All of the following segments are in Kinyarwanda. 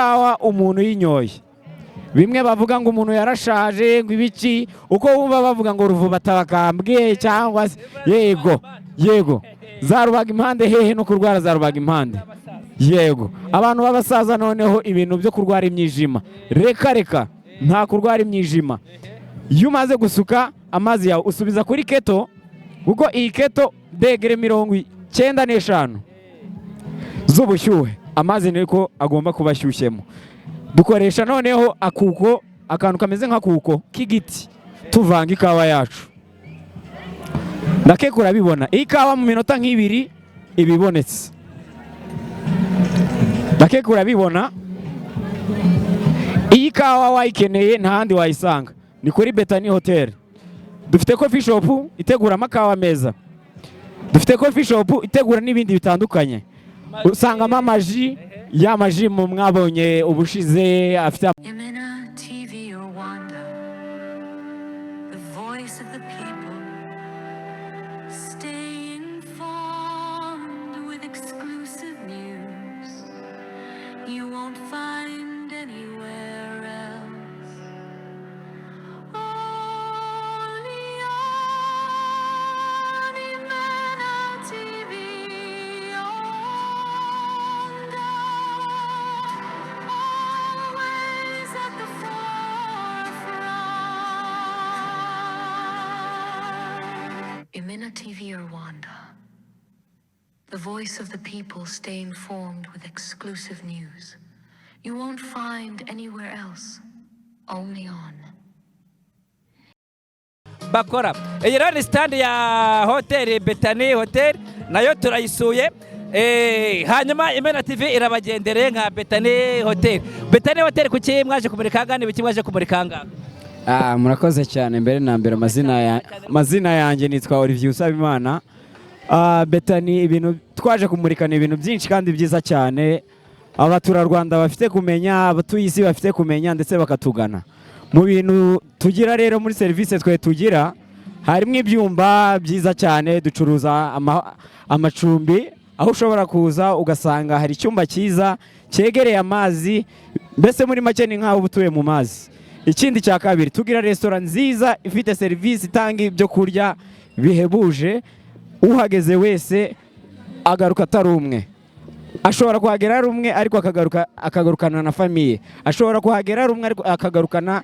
awa umuntu yinyoye bimwe bavuga ngo umuntu yarashaje ngo ibiki uko wumva bavuga ngo ruvuba tabakambwe cyangwa yego zarubaga impande hehe no kurwara zarubaga impande yego abantu b'abasaza noneho ibintu byo kurwara imyijima reka nta kurwara imyijima iyo umaze gusuka amazi yawe usubiza kuri keto kuko iyi keto degere 95 z'ubushyuhe amazi niko agomba kuba ashyushyemo dukoresha noneho akantu kameze nk'akuko k'igiti tuvanga ikawa yacu ndakeka urabibona ikawa mu minota nk'ibiri ibibonetse ndakeka urabibona iyi kawa wayikeneye ntahandi wayisanga ni kuri Bethany Hotel dufite coffee shop itegura amakawa meza dufite coffee shop itegura n'ibindi bitandukanye usangamo amaji y'amaji mu mwabonye ubushize afite TV Rwanda, the voice of the people, stay informed with exclusive news you won't find anywhere else, only on. Bakora iyi rani stand ya Hotel Bethany Hotel nayo turayisuye hanyuma Imena TV irabagendereye nka Bethany Hotel. Bethany Hotel kuki mwaje kumurika ngane biki mwaje kumurika ngane? Murakoze cyane mbere na mbere amazina yanjye nitwa Olivier Usabimana. Bethany ibintu twaje kumurikana ibintu byinshi kandi byiza cyane abaturarwanda bafite kumenya abatuyisi bafite kumenya ndetse bakatugana mu bintu tugira rero muri service twe tugira harimo ibyumba byiza cyane ducuruza amacumbi aho ushobora kuza ugasanga hari icyumba cyiza cyegereye amazi mbese muri make ni nkaho ubutuye mu mazi. Ikindi cya kabiri tugira restaurant nziza ifite service itanga ibyo kurya bihebuje uhageze wese agaruka atari umwe ashobora kuhagera ari umwe ariko akagarukana na famiye ashobora kuhagera ari umwe ariko akagarukana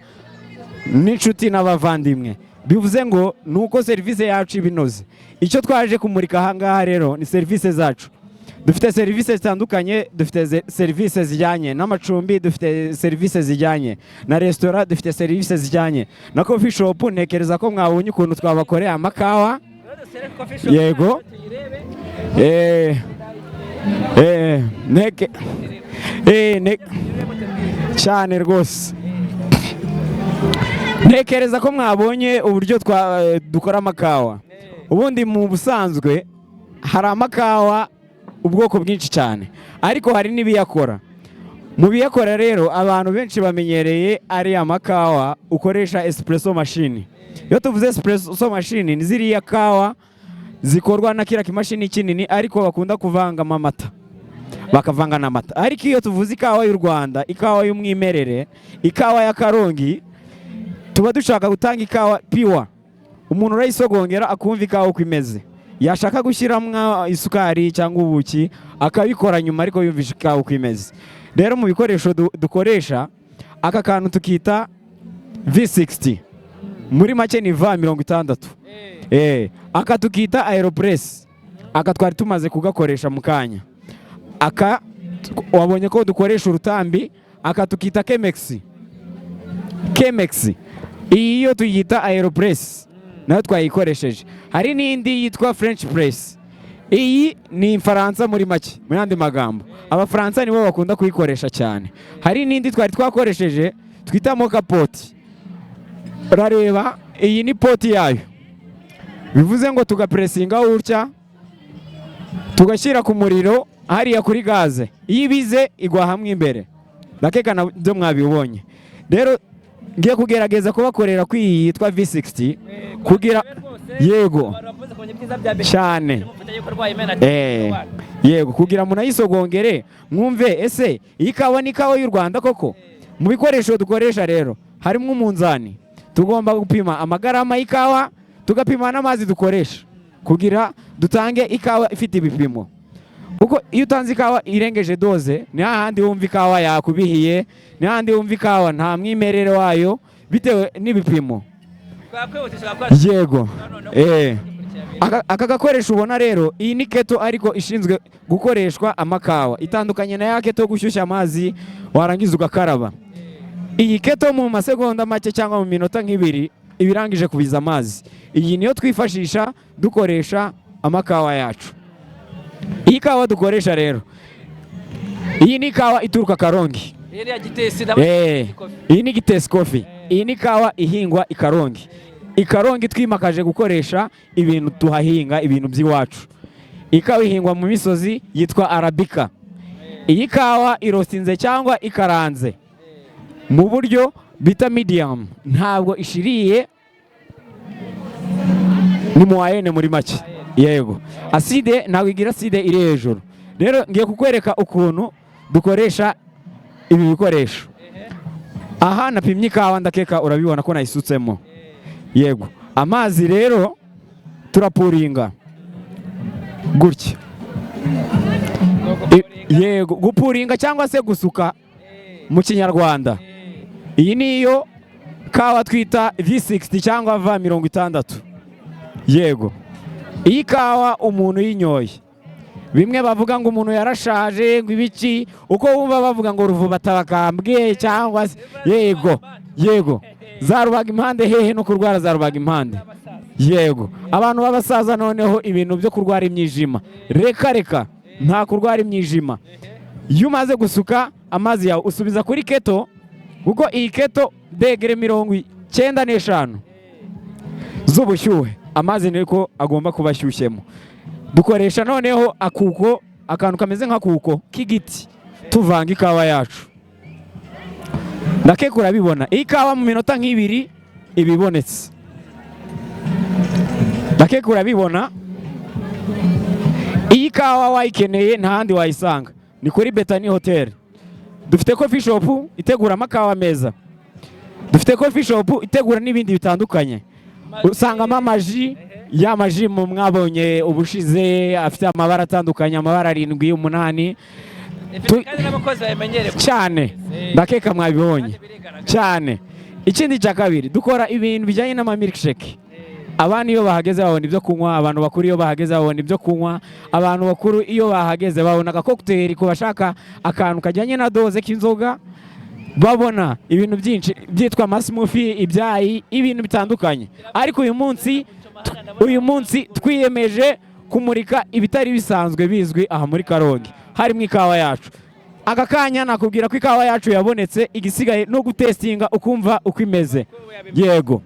n'inshuti n'abavandimwe bivuze ngo nuko service yacu ibinoze. Icyo twaje kumurika aha ngaha rero ni service zacu dufite service zitandukanye dufite service zijyanye n'amacumbi dufite service zijyanye na restaurant dufite service zijyanye na coffee shop ntekereza ko mwabonye ukuntu twabakoreye amakawa yego cyane rwose ntekereza ko mwabonye uburyo dukora amakawa ubundi mu busanzwe hari amakawa ubwoko bwinshi cyane ariko hari n'ibiyakora mu biyakora rero abantu benshi bamenyereye ari amakawa ukoresha espresso machine. Iyo tuvuze espresso machine ni ziriya kawa zikorwa na kira kimashini kinini ariko bakunda kuvanga amata bakavanga n'amata ariko iyo tuvuze ikawa y'u Rwanda ikawa y'umwimerere ikawa ya Karongi tuba dushaka gutanga ikawa piwa umuntu urayisogongera akumva ikawa uko imeze yashaka gushyiramo isukari cyangwa ubuki akabikora nyuma ariko yumvisha ikawa uko imeze. Rero mu bikoresho dukoresha aka kantu tukita V60 muri make ni V60 aka tukita Aeropress aka twari tumaze kugakoresha mu kanya aka wabonye ko dukoresha urutambi aka tukita Chemex iyo tuyita Aeropress nayo twayikoresheje. Hari n'indi yitwa French press iyi ni Ifaransa muri make mu yandi magambo abafaransa nibo bakunda kuyikoresha cyane. Hari n'indi twari twakoresheje twita moka pot rareba iyi ni poti yayo bivuze ngo tugapressinga urya tugashyira ku muriro hariya kuri gaze iyo ibize igwa hamwe imbere ndakeka nabyo mwabibonye. Rero ngiye kugerageza kubakorera kwiyitwa V60 kugira yego cyane yego kugira munayisogongere mwumve ese iyi kawa ni kawa y'u Rwanda koko. Mu bikoresho dukoresha rero harimo umunzani, tugomba gupima amagarama y'ikawa, tugapima n'amazi dukoresha kugira dutange ikawa ifite ibipimo. Kuko iyo utanze ikawa irengeje doze ni hahandi wumva ikawa yakubihiye, ni hahandi wumva ikawa nta mwimerere wayo bitewe n'ibipimo. Yego aka gakoresho ubona rero iyi ni keto ariko ishinzwe gukoreshwa amakawa, itandukanye na ya keto yo gushyushya amazi warangiza ugakaraba. Iyi keto mu masegonda make cyangwa mu minota nk'ibiri ibirangije kubiza amazi. Iyi niyo twifashisha dukoresha amakawa yacu. Iyi kawa dukoresha rero, iyi ni kawa ituruka Karongi. Iyi ni Gitesi Coffee. Iyi ni kawa ihingwa ikarongi. Ikarongi twimakaje gukoresha ibintu tuhahinga, ibintu by'iwacu. Ikawa ihingwa mu misozi yitwa Arabica. Iyi kawa irosinze cyangwa ikaranze mu buryo bita medium, ntabwo ishiriye, ni muayene muri make. Yego aside ntabwo igira aside iri hejuru. Rero ngiye kukwereka ukuntu dukoresha ibi bikoresho. Aha napimye ikawa ndakeka urabibona ko nayisutsemo. Yego amazi rero turapuringa gutya. Yego gupuringa cyangwa se gusuka mu kinyarwanda. Iyi niyo kawa twita V60 cyangwa V60. Yego iyi kawa umuntu yinyoye, bimwe bavuga ngo umuntu yarashaje ngo ibiki, uko wumva bavuga ngo ruvuba tabakambwe cyangwa yego zarubaga impande hehe no kurwara zarubaga impande. Yego abantu b'abasaza noneho ibintu byo kurwara imyijima reka nta kurwara imyijima. Iyo umaze gusuka amazi yawe usubiza kuri keto, kuko iyi keto degere 95 z'ubushyuhe amazi niko agomba kuba ashyushyemo. Dukoresha noneho akuko, akantu kameze nk'akuko k'igiti tuvanga ikawa yacu. Ndakeka urabibona iyi kawa mu minota nk'ibiri ibibonetse. Ndakeka urabibona iyi kawa wayikeneye ntahandi wayisanga, ni kuri Bethany Hotel. Dufite coffee shop itegura amakawa meza, dufite coffee shop itegura n'ibindi bitandukanye. Usangamo amaji, ya maji mu mwabonye ubushize afite amabara atandukanye, amabara 7 8 cyane. Ndakeka mwabibonye cyane. Ikindi cya kabiri dukora ibintu bijyanye n'ama milkshake. Abantu iyo bahageze babona ibyo kunywa, abantu bakuru iyo bahageze babona ibyo kunywa, abantu bakuru iyo bahageze babona ka cocktail ku bashaka akantu kajyanye na doze k'inzoga, babona ibintu byinshi byitwa smoothie, ibyayi, ibintu bitandukanye. Ariko uyu munsi twiyemeje kumurika ibitari bisanzwe bizwi aha muri Karongi, harimo ikawa yacu. Aka kanya nakubwira ko ikawa yacu yabonetse, igisigaye no gutestinga ukumva uko imeze. Yego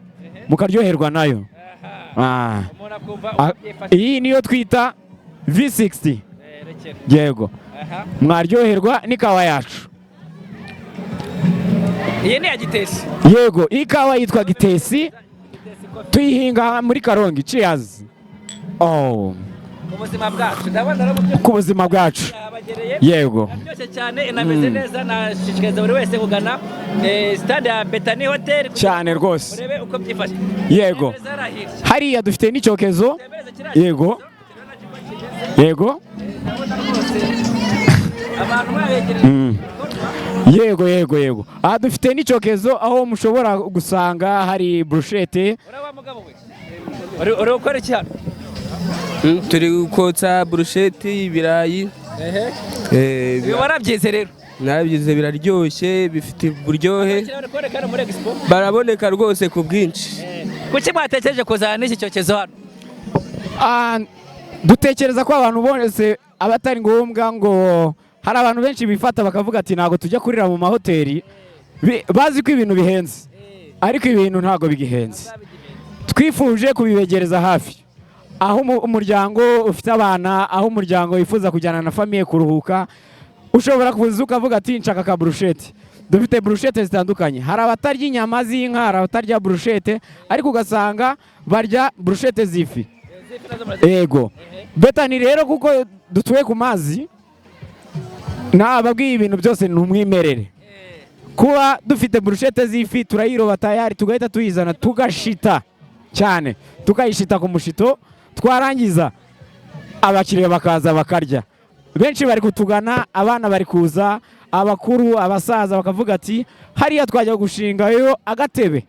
mukaryoherwa nayo. Iyi niyo twita V60. Yego mwaryoherwa n'ikawa yacu. Iyi ni ya Gitesi. Yego ikawa yitwa Gitesi, tuyihinga muri Karongi. Cheers. Ku buzima bwacu. Yego byose cyane inameze neza. Nashishikariza buri wese kugana stand ya Bethany Hotel cyane rwose, urebe uko byifashe. Yego hariya dufite n'icyokezo. Yego abantu babegereye. Yego aha dufite n'icyokezo aho mushobora gusanga hari brushete. Uri gukora iki hano? Turi gukotsa brushete, ibirayi. Warabyize rero? Nabyize, biraryoshye, bifite uburyohe, baraboneka rwose ku bwinshi. Kuki mwatekereje kuzana n'iki cyokezo hano? Dutekereza ko abantu bose abatari ngombwa ngo, hari abantu benshi bifata bakavuga ati ntago tujya kurira mu mahoteli, bazi ko ibintu bihenze, ariko ibintu ntago bigihenze. Twifuje kubibegereza hafi, aho umuryango ufite abana, aho umuryango wifuza kujyana na famiye kuruhuka, ushobora kuza ukavuga ati nshaka ka brushete. Dufite brushete zitandukanye, hari abatarya inyama z'inka, hari abatarya brushete, ariko ugasanga barya brushete z'ifi. yego Bethany rero kuko dutuye ku mazi nababwiye ibintu byose ni umwimerere kuba dufite burushete z'ifi turayiroba tayari tugahita tuyizana tugashita cyane tukayishita ku mushito twarangiza abakiriya bakaza bakarya benshi bari kutugana abana bari kuza abakuru abasaza bakavuga ati hariya twajya gushingayo agatebe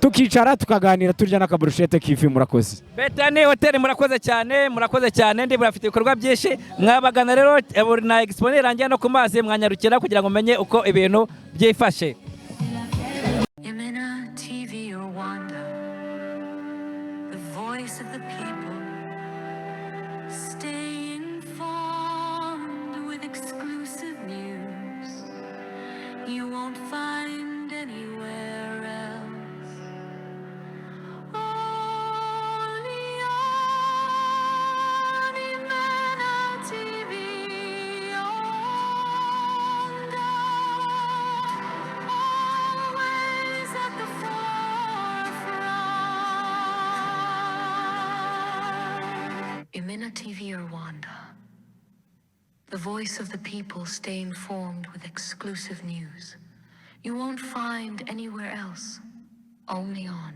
tukicara tukaganira turya n'akaburushete k'ifi. Murakoze Bethany Hotel, murakoze cyane ndi murafite ibikorwa byinshi mwabagana rero na Expo irangiye no ku mazi mwanyarukira kugira ngo menye uko ibintu byifashe. Imena TV Rwanda, the voice of the people, stay informed with exclusive news you won't find anywhere else. Only on Imena TV Rwanda, always at the forefront. Imena TV Rwanda, the voice of the people, stay informed with exclusive news you won't find anywhere else, only on